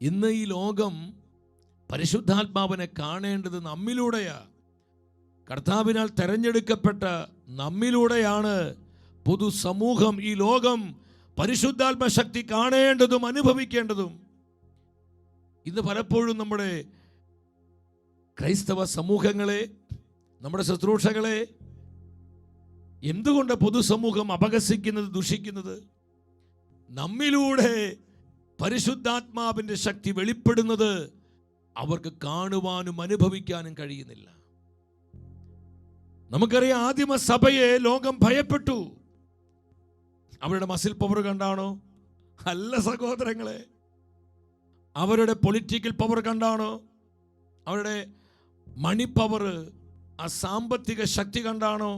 ഇന്ന് ഈ ലോകം പരിശുദ്ധാത്മാവിനെ കാണേണ്ടത് നമ്മിലൂടെയാ. കർത്താവിനാൽ തെരഞ്ഞെടുക്കപ്പെട്ട നമ്മിലൂടെയാണ് പൊതുസമൂഹം, ഈ ലോകം പരിശുദ്ധാത്മശക്തി കാണേണ്ടതും അനുഭവിക്കേണ്ടതും. ഇന്ന് പലപ്പോഴും നമ്മുടെ ക്രൈസ്തവ സമൂഹങ്ങളെ, നമ്മുടെ ശുശ്രൂഷകളെ എന്തുകൊണ്ട് പൊതുസമൂഹം അപഹസിക്കുന്നത്, ദുഷിക്കുന്നത്? നമ്മിലൂടെ പരിശുദ്ധാത്മാവിൻ്റെ ശക്തി വെളിപ്പെടുന്നത് അവർക്ക് കാണുവാനും അനുഭവിക്കാനും കഴിയുന്നില്ല. നമുക്കറിയാം, ആദിമ സഭയെ ലോകം ഭയപ്പെട്ടു. അവരുടെ മസിൽ പവർ കണ്ടാണോ? അല്ല സഹോദരങ്ങളെ. അവരുടെ പൊളിറ്റിക്കൽ പവർ കണ്ടാണോ? അവരുടെ മണി പവർ, ആ സാമ്പത്തിക ശക്തി കണ്ടാണോ?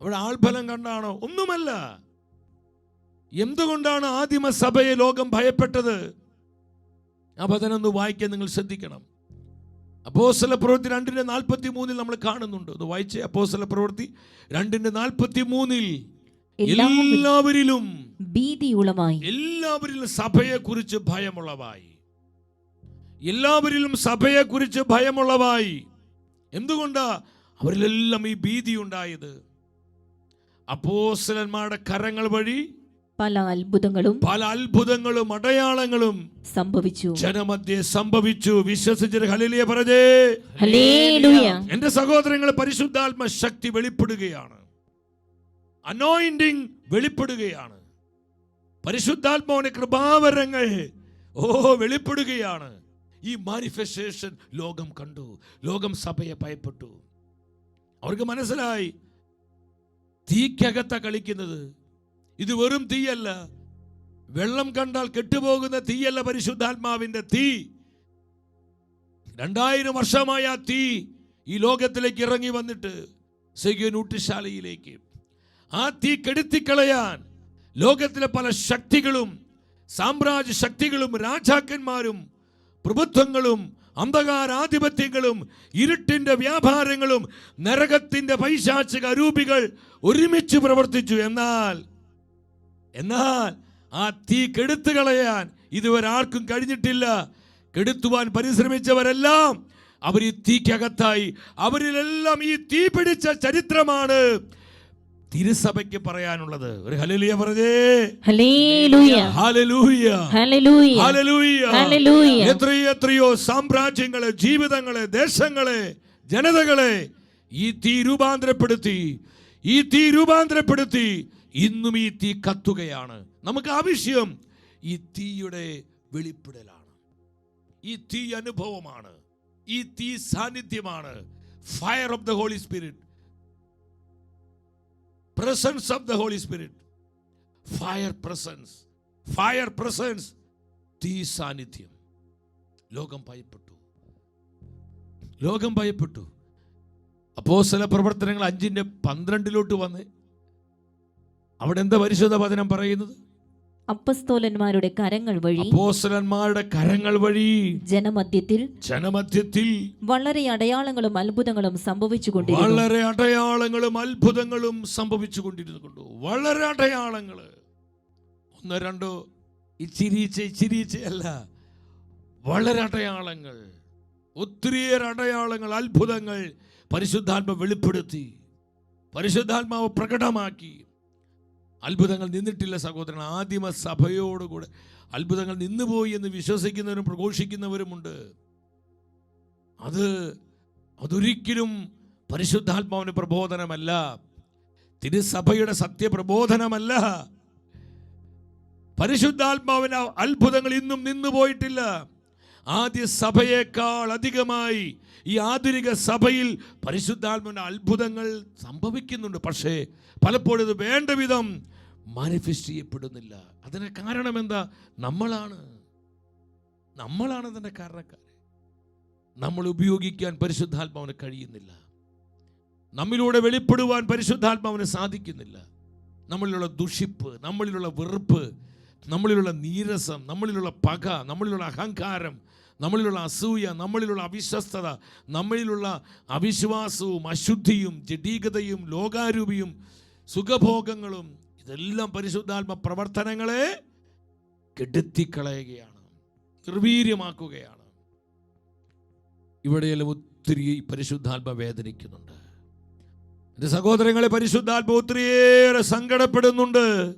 അവരുടെ ആൾബലം കണ്ടാണോ? ഒന്നുമല്ല. എന്തുകൊണ്ടാണ് ആദിമ സഭയെ ലോകം ഭയപ്പെട്ടത്? ആ വചനം ഒന്ന് വായിക്കാൻ നിങ്ങൾ ശ്രദ്ധിക്കണം. അപ്പോസ്തല പ്രവൃത്തി 2:43 നമ്മൾ കാണുന്നുണ്ട്. അത് വായിച്ചേ. അപ്പോസ്തല പ്രവൃത്തി 2:43 എല്ലാവരിലും ഭീതിയുളവായി, എല്ലാവരിലും സഭയെ കുറിച്ച് ഭയമുളവായി. എല്ലാവരിലും സഭയെ കുറിച്ച് ഭയമുളവായി. എന്തുകൊണ്ടാ അവരിലെല്ലാം ഈ ഭീതി ഉണ്ടായത്? അപ്പോസ്തലന്മാരുടെ കരങ്ങൾ വഴി പല അത്ഭുതങ്ങളും അടയാളങ്ങളും സംഭവിച്ചു, ജനമധ്യേ സംഭവിച്ചു. വിശ്വസിച്ച് ഹല്ലേലൂയ പറഞ്ഞേ. ഹല്ലേലൂയ. എന്റെ സഹോദരങ്ങളെ, പരിശുദ്ധാത്മ ശക്തി വെളിപ്പെടുകയാണ്. അനോയിന്റിംഗ് വെളിപ്പെടുകയാണ്. പരിശുദ്ധാത്മാവിന്റെ കൃപാവരങ്ങൾ വെളിപ്പെടുകയാണ്. ഈ മാനിഫെസ്റ്റേഷൻ ലോകം കണ്ടു. ലോകം സഭയെ ഭയപ്പെട്ടു. അവർക്ക് മനസ്സിലായി, തീക്കകത്ത കളിക്കുന്നത്. ഇത് വെറും തീയല്ല, വെള്ളം കണ്ടാൽ കെട്ടുപോകുന്ന തീയല്ല പരിശുദ്ധാത്മാവിന്റെ തീ. 2000 വർഷമായ ആ തീ ഈ ലോകത്തിലേക്ക് ഇറങ്ങി വന്നിട്ട് സെഗ്യോനൂട്ടിശാലയിലേക്ക് ആ തീ കെടുത്തിക്കളയാൻ ലോകത്തിലെ പല ശക്തികളും, സാമ്രാജ്യ ശക്തികളും, രാജാക്കന്മാരും, പ്രഭുത്വങ്ങളും, അന്ധകാരാധിപത്യങ്ങളും, ഇരുട്ടിന്റെ വ്യാപാരങ്ങളും, നരകത്തിന്റെ പൈശാചിക അരൂപികൾ ഒരുമിച്ച് പ്രവർത്തിച്ചു. എന്നാൽ ആ തീ കെടുത്തു കളയാൻ ഇതുവരെ ആർക്കും കഴിഞ്ഞിട്ടില്ല. കെടുത്തുവാൻ പരിശ്രമിച്ചവരെല്ലാം അവർ ഈ തീക്കകത്തായി. അവരിലെല്ലാം ഈ തീ പിടിച്ച ചരിത്രമാണ് തിരുസഭയ്ക്ക് പറയാനുള്ളത്. ഒരു ഹല്ലേലൂയ പറഞ്ഞേ. Hallelujah, hallelujah, hallelujah, hallelujah, hallelujah. എത്രയോ സാമ്രാജ്യങ്ങളെ, ജീവിതങ്ങളെ, ദേശങ്ങളെ, ജനതകളെ ഈ തീ രൂപാന്തരപ്പെടുത്തി. ഇന്നും ഈ തീ കത്തുകയാണ്. നമുക്ക് ആവശ്യം ഈ തീയുടെ വെളിപ്പെടലാണ്. ഈ തീ അനുഭവമാണ്. ഈ തീ സാന്നിധ്യമാണ്. Fire of the holy spirit, presence of the Holy Spirit, fire presence, തീ സാന്നിധ്യം. ലോകം ഭയപ്പെട്ടു. അപ്പോസ്തല പ്രവർത്തനങ്ങൾ 5:12 വന്ന് അവിടെ എന്താ പരിശുദ്ധ വചനം പറയുന്നത്? അപ്പോസ്തലന്മാരുടെ കരങ്ങൾ വഴി ജനമധ്യത്തിൽ വളരെ അടയാളങ്ങളും അത്ഭുതങ്ങളും സംഭവിച്ചുകൊണ്ടിരുന്നു. വളരെ അടയാളങ്ങൾ, 1-2 ഇച്ചിരീച്ച അല്ല, വളരെ അടയാളങ്ങൾ, ഒത്തിരിയേറെ അടയാളങ്ങൾ, അത്ഭുതങ്ങൾ പരിശുദ്ധാത്മാവ് വെളിപ്പെടുത്തി, പരിശുദ്ധാത്മാവ് പ്രകടമാക്കി. അത്ഭുതങ്ങൾ നിന്നിട്ടില്ല സഹോദരൻ. ആദിമ സഭയോടുകൂടെ അത്ഭുതങ്ങൾ നിന്നുപോയി എന്ന് വിശ്വസിക്കുന്നവരും പ്രഘോഷിക്കുന്നവരുമുണ്ട്. അതൊരിക്കലും പരിശുദ്ധാത്മാവിന്റെ പ്രബോധനമല്ല, തിരുസഭയുടെ സത്യപ്രബോധനമല്ല. പരിശുദ്ധാത്മാവിന്റെ അത്ഭുതങ്ങൾ ഇന്നും നിന്നുപോയിട്ടില്ല. ആദ്യ സഭയേക്കാൾ അധികമായി ഈ ആധുനിക സഭയിൽ പരിശുദ്ധാത്മാവിന്റെ അത്ഭുതങ്ങൾ സംഭവിക്കുന്നുണ്ട്. പക്ഷേ പലപ്പോഴും ഇത് വേണ്ട വിധം മാനിഫെസ്റ്റ് ചെയ്യപ്പെടുന്നില്ല. അതിന് കാരണം എന്താ? നമ്മളാണ് അതിൻ്റെ കാരണക്കാർ. നമ്മൾ ഉപയോഗിക്കാൻ പരിശുദ്ധാത്മാവിന് കഴിയുന്നില്ല. നമ്മിലൂടെ വെളിപ്പെടുവാൻ പരിശുദ്ധാത്മാവിന് സാധിക്കുന്നില്ല. നമ്മളിലുള്ള ദുഷിപ്പ്, നമ്മളിലുള്ള വെറുപ്പ്, നമ്മളിലുള്ള നീരസം, നമ്മളിലുള്ള പക, നമ്മളിലുള്ള അഹങ്കാരം, നമ്മളിലുള്ള അസൂയ, നമ്മളിലുള്ള അവിശ്വസ്തത, നമ്മളിലുള്ള അവിശ്വാസവും അശുദ്ധിയും ജഡീകതയും ലോകാരൂപിയും സുഖഭോഗങ്ങളും, ഇതെല്ലാം പരിശുദ്ധാത്മ പ്രവർത്തനങ്ങളെ കെടുത്തിക്കളയുകയാണ്. നിർവീര്യമാക്കുകയാണ്. ഇവിടെയെല്ലാം ഒത്തിരി പരിശുദ്ധാത്മ വേദനിക്കുന്നുണ്ട്. എൻ്റെ സഹോദരങ്ങളെ, പരിശുദ്ധാത്മ ഒത്തിരിയേറെ സങ്കടപ്പെടുന്നുണ്ട്.